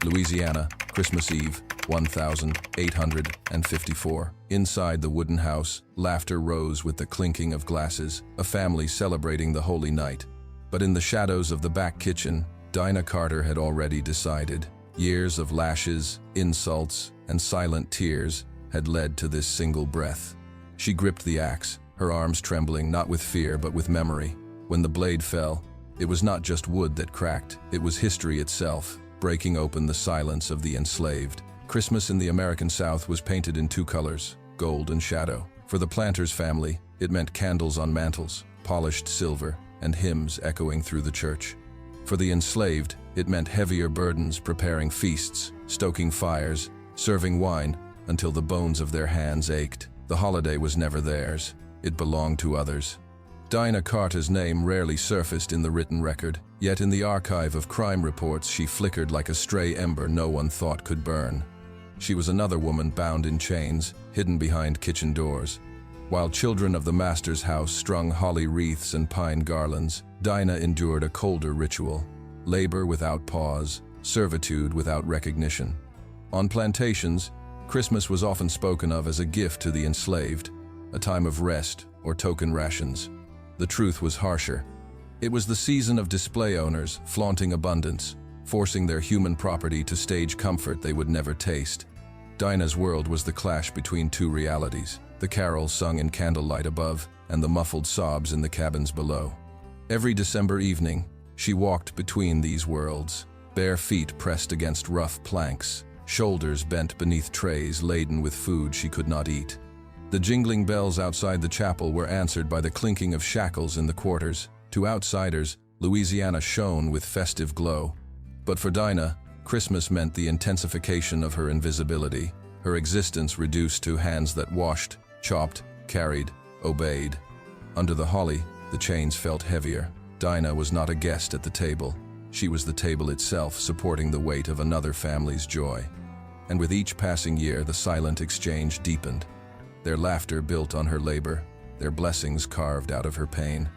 Louisiana, Christmas Eve, 1854. Inside the wooden house, laughter rose with the clinking of glasses, a family celebrating the holy night. But in the shadows of the back kitchen, Dinah Carter had already decided. Years of lashes, insults, and silent tears had led to this single breath. She gripped the axe, her arms trembling not with fear but with memory. When the blade fell, it was not just wood that cracked, it was history itself, breaking open the silence of the enslaved. Christmas in the American South was painted in two colors, gold and shadow. For the planter's family, it meant candles on mantles, polished silver, and hymns echoing through the church. For the enslaved, it meant heavier burdens, preparing feasts, stoking fires, serving wine until the bones of their hands ached. The holiday was never theirs, it belonged to others. Dinah Carter's name rarely surfaced in the written record, yet in the archive of crime reports she flickered like a stray ember no one thought could burn. She was another woman bound in chains, hidden behind kitchen doors. While children of the master's house strung holly wreaths and pine garlands, Dinah endured a colder ritual. Labor without pause, servitude without recognition. On plantations, Christmas was often spoken of as a gift to the enslaved, a time of rest or token rations. The truth was harsher. It was the season of display owners flaunting abundance, forcing their human property to stage comfort they would never taste. Dinah's world was the clash between two realities, the carols sung in candlelight above and the muffled sobs in the cabins below. Every December evening, she walked between these worlds, bare feet pressed against rough planks, shoulders bent beneath trays laden with food she could not eat. The jingling bells outside the chapel were answered by the clinking of shackles in the quarters. To outsiders, Louisiana shone with festive glow. But for Dinah, Christmas meant the intensification of her invisibility, her existence reduced to hands that washed, chopped, carried, obeyed. Under the holly, the chains felt heavier. Dinah was not a guest at the table. She was the table itself, supporting the weight of another family's joy. And with each passing year, the silent exchange deepened. Their laughter built on her labor, their blessings carved out of her pain.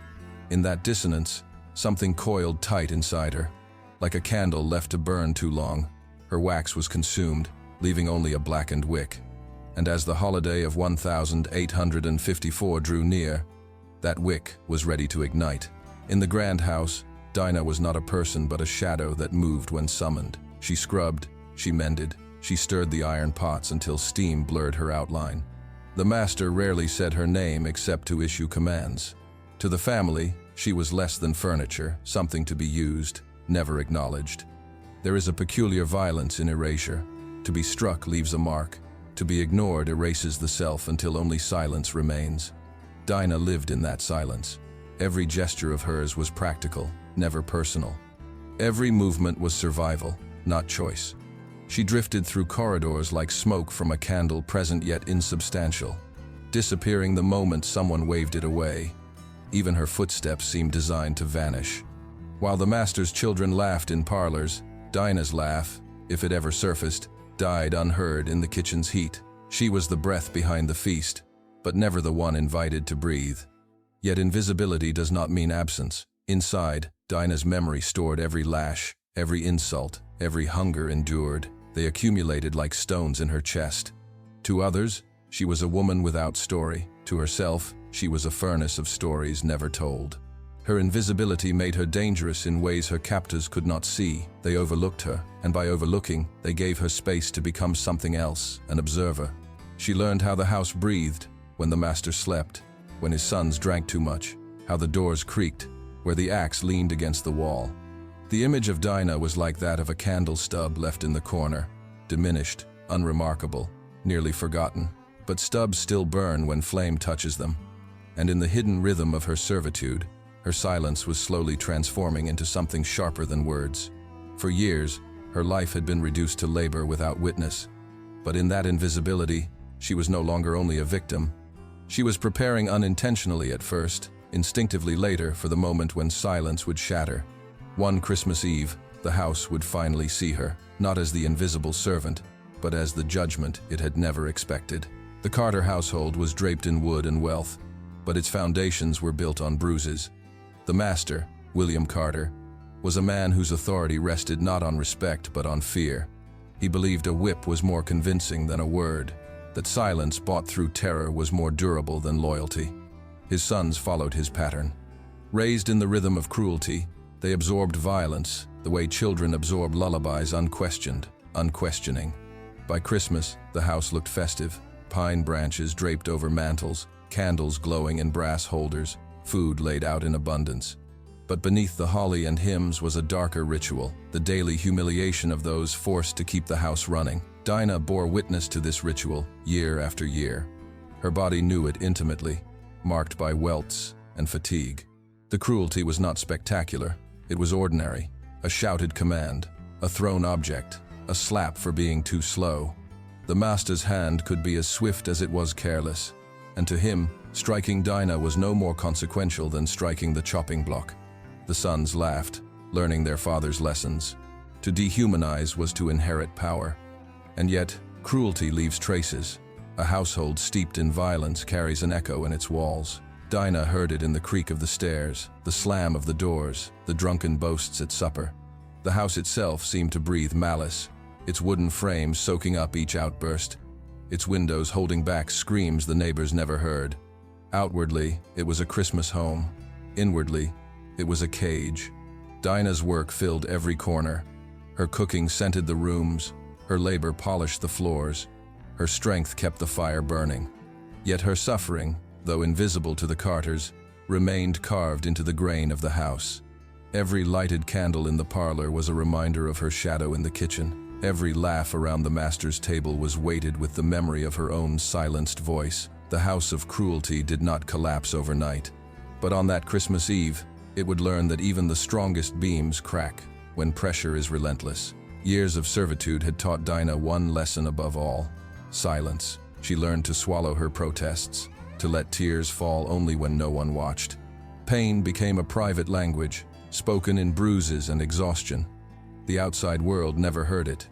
In that dissonance, something coiled tight inside her. Like a candle left to burn too long, her wax was consumed, leaving only a blackened wick. And as the holiday of 1854 drew near, that wick was ready to ignite. In the grand house, Dinah was not a person but a shadow that moved when summoned. She scrubbed, she mended, she stirred the iron pots until steam blurred her outline. The master rarely said her name except to issue commands. To the family, she was less than furniture, something to be used, never acknowledged. There is a peculiar violence in erasure. To be struck leaves a mark. To be ignored erases the self until only silence remains. Dinah lived in that silence. Every gesture of hers was practical, never personal. Every movement was survival, not choice. She drifted through corridors like smoke from a candle, present yet insubstantial, disappearing the moment someone waved it away. Even her footsteps seemed designed to vanish. While the master's children laughed in parlors, Dinah's laugh, if it ever surfaced, died unheard in the kitchen's heat. She was the breath behind the feast, but never the one invited to breathe. Yet invisibility does not mean absence. Inside, Dinah's memory stored every lash, every insult, every hunger endured. They accumulated like stones in her chest. To others, she was a woman without story. To herself, she was a furnace of stories never told. Her invisibility made her dangerous in ways her captors could not see. They overlooked her, and by overlooking, they gave her space to become something else, an observer. She learned how the house breathed when the master slept, when his sons drank too much, how the doors creaked, where the axe leaned against the wall. The image of Dinah was like that of a candle stub left in the corner, diminished, unremarkable, nearly forgotten. But stubs still burn when flame touches them. And in the hidden rhythm of her servitude, her silence was slowly transforming into something sharper than words. For years, her life had been reduced to labor without witness. But in that invisibility, she was no longer only a victim. She was preparing unintentionally at first, instinctively later for the moment when silence would shatter. One Christmas Eve, the house would finally see her, not as the invisible servant, but as the judgment it had never expected. The Carter household was draped in wood and wealth, but its foundations were built on bruises. The master, William Carter, was a man whose authority rested not on respect but on fear. He believed a whip was more convincing than a word, that silence bought through terror was more durable than loyalty. His sons followed his pattern. Raised in the rhythm of cruelty, they absorbed violence the way children absorb lullabies, unquestioning. By Christmas, the house looked festive, pine branches draped over mantels, candles glowing in brass holders, food laid out in abundance. But beneath the holly and hymns was a darker ritual, the daily humiliation of those forced to keep the house running. Dinah bore witness to this ritual year after year. Her body knew it intimately, marked by welts and fatigue. The cruelty was not spectacular, it was ordinary. A shouted command, a thrown object, a slap for being too slow. The master's hand could be as swift as it was careless, and to him, striking Dinah was no more consequential than striking the chopping block. The sons laughed, learning their father's lessons. To dehumanize was to inherit power. And yet, cruelty leaves traces. A household steeped in violence carries an echo in its walls. Dinah heard it in the creak of the stairs, the slam of the doors, the drunken boasts at supper. The house itself seemed to breathe malice, its wooden frame soaking up each outburst, its windows holding back screams the neighbors never heard. Outwardly, it was a Christmas home. Inwardly, it was a cage. Dinah's work filled every corner. Her cooking scented the rooms, her labor polished the floors, her strength kept the fire burning. Yet her suffering, though invisible to the Carters, remained carved into the grain of the house. Every lighted candle in the parlor was a reminder of her shadow in the kitchen. Every laugh around the master's table was weighted with the memory of her own silenced voice. The house of cruelty did not collapse overnight. But on that Christmas Eve, it would learn that even the strongest beams crack when pressure is relentless. Years of servitude had taught Dinah one lesson above all: silence. She learned to swallow her protests, to let tears fall only when no one watched. Pain became a private language, spoken in bruises and exhaustion. The outside world never heard it.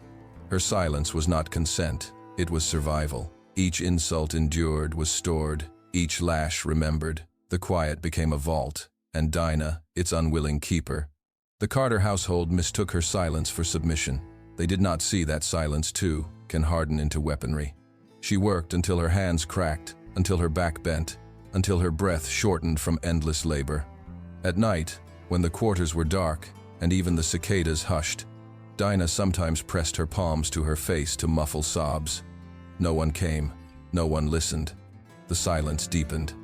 Her silence was not consent, it was survival. Each insult endured was stored, each lash remembered. The quiet became a vault, and Dinah, its unwilling keeper. The Carter household mistook her silence for submission. They did not see that silence, too, can harden into weaponry. She worked until her hands cracked, until her back bent, until her breath shortened from endless labor. At night, when the quarters were dark and even the cicadas hushed, Dinah sometimes pressed her palms to her face to muffle sobs. No one came, no one listened. The silence deepened.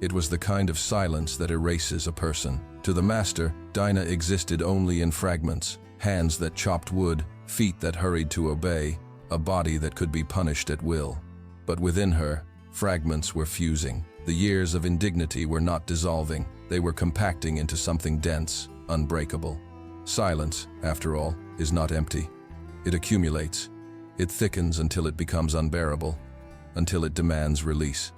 It was the kind of silence that erases a person. To the master, Dinah existed only in fragments: hands that chopped wood, feet that hurried to obey, a body that could be punished at will. But within her, fragments were fusing. The years of indignity were not dissolving, they were compacting into something dense, unbreakable. Silence, after all, is not empty. It accumulates. It thickens until it becomes unbearable, until it demands release.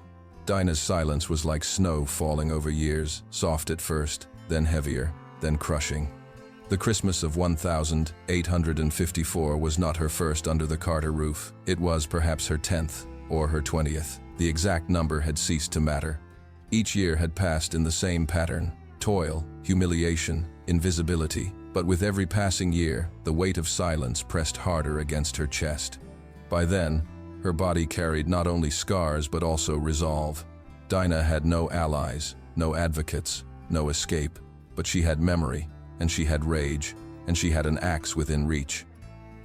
Dinah's silence was like snow falling over years, soft at first, then heavier, then crushing. The Christmas of 1854 was not her first under the Carter roof. It was perhaps her 10th, or her 20th. The exact number had ceased to matter. Each year had passed in the same pattern: toil, humiliation, invisibility. But with every passing year, the weight of silence pressed harder against her chest. By then, her body carried not only scars but also resolve. Dinah had no allies, no advocates, no escape, but she had memory, and she had rage, and she had an axe within reach.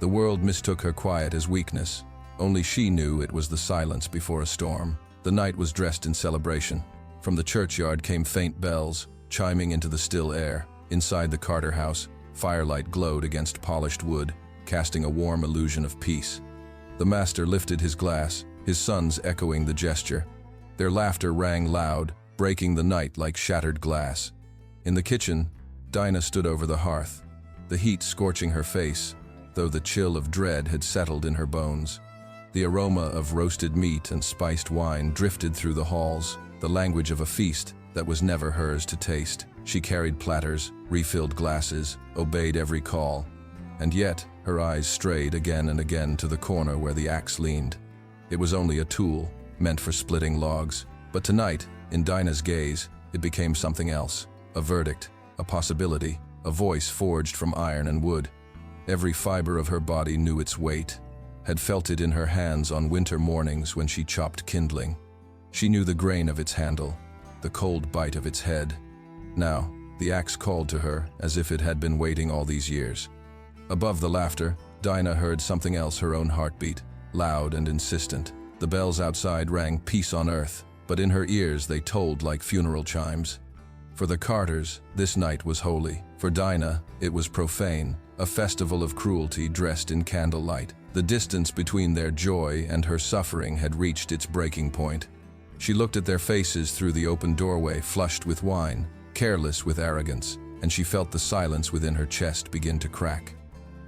The world mistook her quiet as weakness. Only she knew it was the silence before a storm. The night was dressed in celebration. From the churchyard came faint bells, chiming into the still air. Inside the Carter house, firelight glowed against polished wood, casting a warm illusion of peace. The master lifted his glass, his sons echoing the gesture. Their laughter rang loud, breaking the night like shattered glass. In the kitchen, Dinah stood over the hearth, the heat scorching her face, though the chill of dread had settled in her bones. The aroma of roasted meat and spiced wine drifted through the halls, the language of a feast that was never hers to taste. She carried platters, refilled glasses, obeyed every call. And yet, her eyes strayed again and again to the corner where the axe leaned. It was only a tool, meant for splitting logs. But tonight, in Dinah's gaze, it became something else. A verdict, a possibility, a voice forged from iron and wood. Every fiber of her body knew its weight. had felt it in her hands on winter mornings when she chopped kindling. She knew the grain of its handle, the cold bite of its head. Now, the axe called to her as if it had been waiting all these years. Above the laughter, Dinah heard something else, her own heartbeat, loud and insistent. The bells outside rang peace on earth, but in her ears they tolled like funeral chimes. For the Carters, this night was holy. For Dinah, it was profane, a festival of cruelty dressed in candlelight. The distance between their joy and her suffering had reached its breaking point. She looked at their faces through the open doorway, flushed with wine, careless with arrogance, and she felt the silence within her chest begin to crack.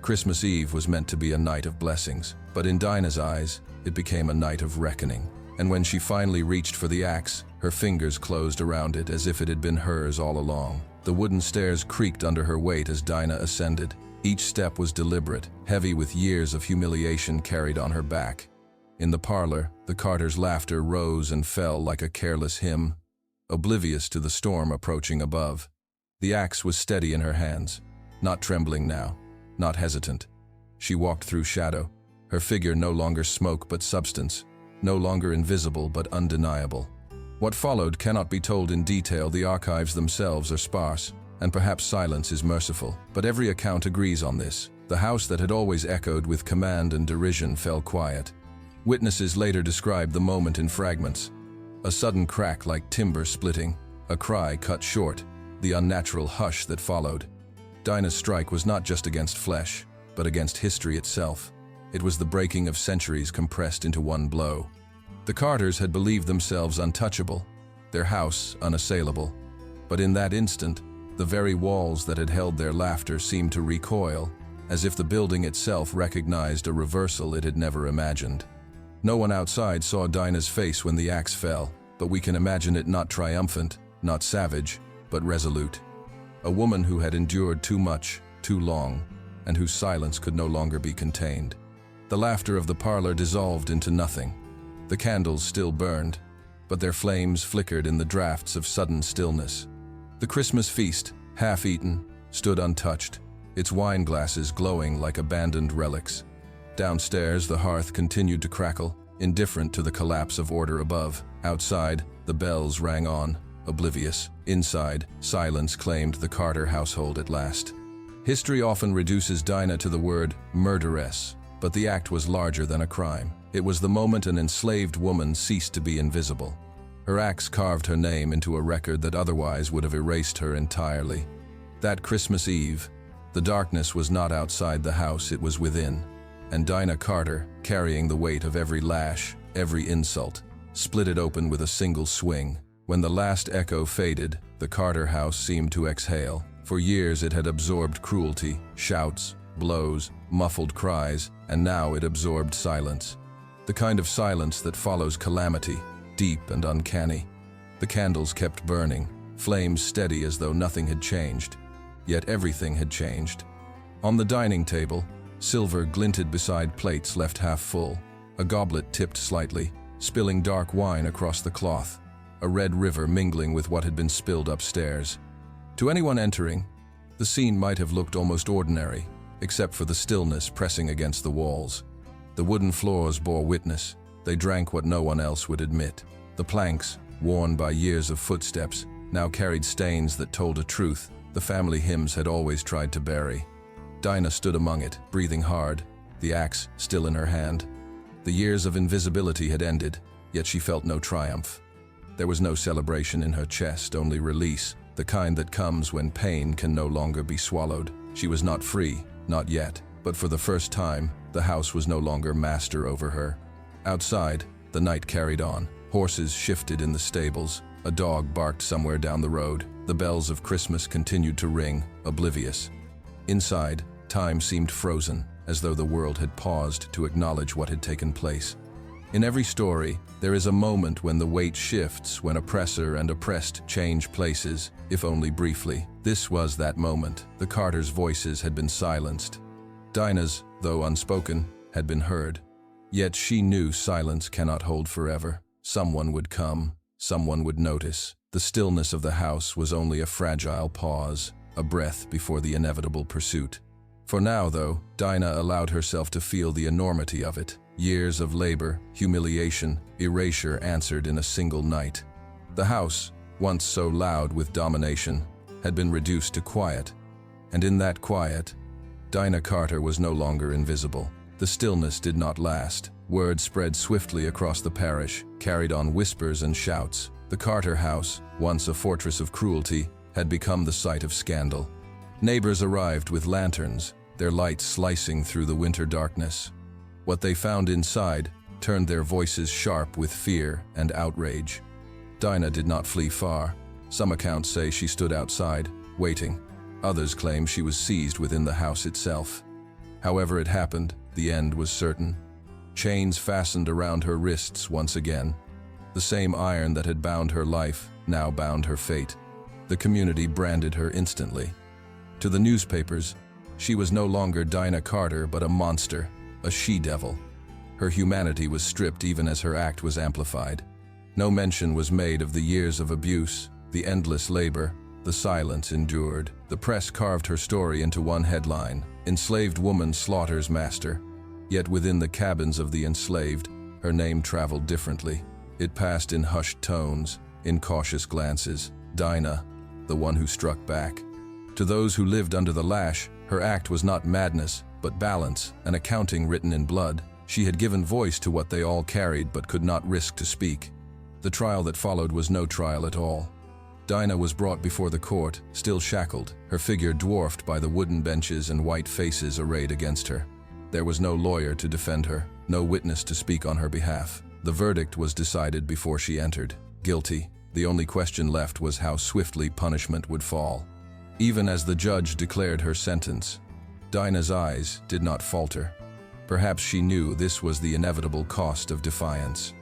Christmas Eve was meant to be a night of blessings, but in Dinah's eyes, it became a night of reckoning. And when she finally reached for the axe, her fingers closed around it as if it had been hers all along. The wooden stairs creaked under her weight as Dinah ascended. Each step was deliberate, heavy with years of humiliation carried on her back. In the parlor, the Carters' laughter rose and fell like a careless hymn, oblivious to the storm approaching above. The axe was steady in her hands, not trembling now, not hesitant. She walked through shadow, her figure no longer smoke but substance, no longer invisible but undeniable. What followed cannot be told in detail. The archives themselves are sparse, and perhaps silence is merciful. But every account agrees on this. The house that had always echoed with command and derision fell quiet. Witnesses later described the moment in fragments. A sudden crack like timber splitting, a cry cut short, the unnatural hush that followed. Dinah's strike was not just against flesh, but against history itself. It was the breaking of centuries compressed into one blow. The Carters had believed themselves untouchable, their house unassailable. But in that instant, the very walls that had held their laughter seemed to recoil, as if the building itself recognized a reversal it had never imagined. No one outside saw Dinah's face when the axe fell, but we can imagine it not triumphant, not savage, but resolute. A woman who had endured too much, too long, and whose silence could no longer be contained. The laughter of the parlor dissolved into nothing. The candles still burned, but their flames flickered in the drafts of sudden stillness. The Christmas feast, half-eaten, stood untouched, its wine glasses glowing like abandoned relics. Downstairs, the hearth continued to crackle, indifferent to the collapse of order above. Outside, the bells rang on, oblivious. Inside, silence claimed the Carter household at last. History often reduces Dinah to the word murderess, but the act was larger than a crime. It was the moment an enslaved woman ceased to be invisible. Her axe carved her name into a record that otherwise would have erased her entirely. That Christmas Eve, the darkness was not outside the house, it was within. And Dinah Carter, carrying the weight of every lash, every insult, split it open with a single swing. When the last echo faded, the Carter house seemed to exhale. For years it had absorbed cruelty, shouts, blows, muffled cries, and now it absorbed silence. The kind of silence that follows calamity, deep and uncanny. The candles kept burning, flames steady as though nothing had changed. Yet everything had changed. On the dining table, silver glinted beside plates left half full. A goblet tipped slightly, spilling dark wine across the cloth, a red river mingling with what had been spilled upstairs. To anyone entering, the scene might have looked almost ordinary, except for the stillness pressing against the walls. The wooden floors bore witness. They drank what no one else would admit. The planks, worn by years of footsteps, now carried stains that told a truth the family hymns had always tried to bury. Dinah stood among it, breathing hard, the axe still in her hand. The years of invisibility had ended, yet she felt no triumph. There was no celebration in her chest, only release, the kind that comes when pain can no longer be swallowed. She was not free, not yet, but for the first time, the house was no longer master over her. Outside, the night carried on. Horses shifted in the stables. A dog barked somewhere down the road. The bells of Christmas continued to ring, oblivious. Inside, time seemed frozen, as though the world had paused to acknowledge what had taken place. In every story, there is a moment when the weight shifts, when oppressor and oppressed change places, if only briefly. This was that moment. The Carters' voices had been silenced. Dinah's, though unspoken, had been heard. Yet she knew silence cannot hold forever. Someone would come, someone would notice. The stillness of the house was only a fragile pause, a breath before the inevitable pursuit. For now, though, Dinah allowed herself to feel the enormity of it. Years of labor, humiliation, erasure answered in a single night. The house, once so loud with domination, had been reduced to quiet. And in that quiet, Dinah Carter was no longer invisible. The stillness did not last. Word spread swiftly across the parish, carried on whispers and shouts. The Carter house, once a fortress of cruelty, had become the site of scandal. Neighbors arrived with lanterns, their lights slicing through the winter darkness. What they found inside turned their voices sharp with fear and outrage. Dinah did not flee far. Some accounts say she stood outside, waiting. Others claim she was seized within the house itself. However it happened, the end was certain. Chains fastened around her wrists once again. The same iron that had bound her life now bound her fate. The community branded her instantly. To the newspapers, she was no longer Dinah Carter but a monster, a she-devil. Her humanity was stripped even as her act was amplified. No mention was made of the years of abuse, the endless labor, the silence endured. The press carved her story into one headline: "Enslaved woman slaughters master." Yet within the cabins of the enslaved, her name traveled differently. It passed in hushed tones, in cautious glances. Dinah, the one who struck back. To those who lived under the lash, her act was not madness, but balance, an accounting written in blood. She had given voice to what they all carried but could not risk to speak. The trial that followed was no trial at all. Dinah was brought before the court, still shackled, her figure dwarfed by the wooden benches and white faces arrayed against her. There was no lawyer to defend her, no witness to speak on her behalf. The verdict was decided before she entered. Guilty. The only question left was how swiftly punishment would fall. Even as the judge declared her sentence, Dinah's eyes did not falter. Perhaps she knew this was the inevitable cost of defiance.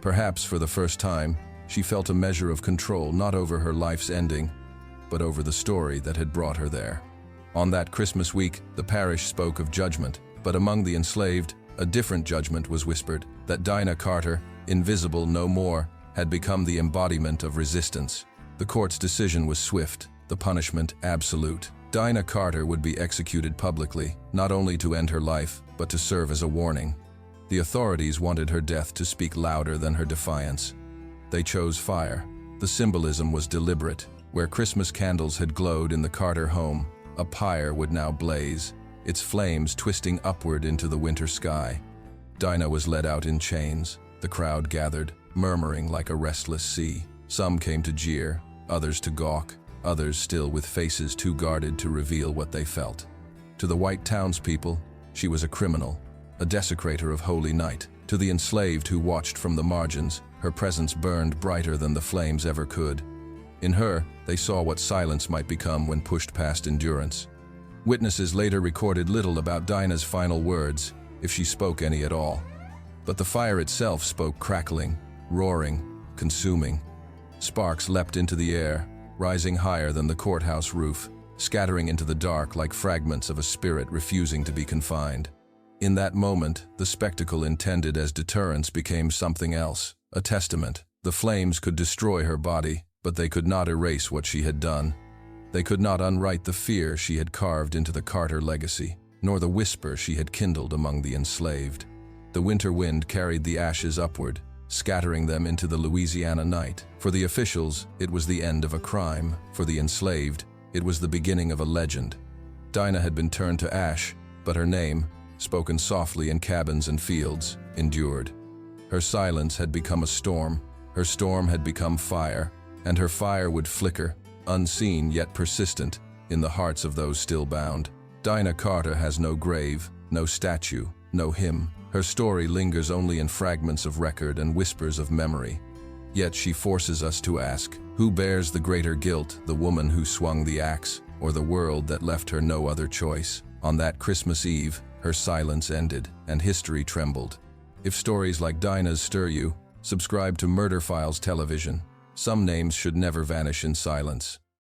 Perhaps for the first time, she felt a measure of control not over her life's ending, but over the story that had brought her there. On that Christmas week, the parish spoke of judgment, but among the enslaved, a different judgment was whispered, that Dinah Carter, invisible no more, had become the embodiment of resistance. The court's decision was swift, the punishment absolute. Dinah Carter would be executed publicly, not only to end her life, but to serve as a warning. The authorities wanted her death to speak louder than her defiance. They chose fire. The symbolism was deliberate. Where Christmas candles had glowed in the Carter home, a pyre would now blaze, its flames twisting upward into the winter sky. Dinah was led out in chains. The crowd gathered, murmuring like a restless sea. Some came to jeer, others to gawk, others still with faces too guarded to reveal what they felt. To the white townspeople, she was a criminal, a desecrator of holy night. To the enslaved who watched from the margins, her presence burned brighter than the flames ever could. In her, they saw what silence might become when pushed past endurance. Witnesses later recorded little about Dinah's final words, if she spoke any at all. But the fire itself spoke, crackling, roaring, consuming. Sparks leapt into the air, rising higher than the courthouse roof, scattering into the dark like fragments of a spirit refusing to be confined. In that moment, the spectacle intended as deterrence became something else, a testament. The flames could destroy her body, but they could not erase what she had done. They could not unwrite the fear she had carved into the Carter legacy, nor the whisper she had kindled among the enslaved. The winter wind carried the ashes upward, scattering them into the Louisiana night. For the officials, it was the end of a crime. For the enslaved, it was the beginning of a legend. Dinah had been turned to ash, but her name, spoken softly in cabins and fields, endured. Her silence had become a storm. Her storm had become fire, and her fire would flicker, unseen yet persistent, in the hearts of those still bound. Dinah Carter has no grave, no statue, no hymn. Her story lingers only in fragments of record and whispers of memory. Yet she forces us to ask, who bears the greater guilt, the woman who swung the axe, or the world that left her no other choice? On that Christmas Eve, her silence ended, and history trembled. If stories like Dinah's stir you, subscribe to Murder Files Television. Some names should never vanish in silence.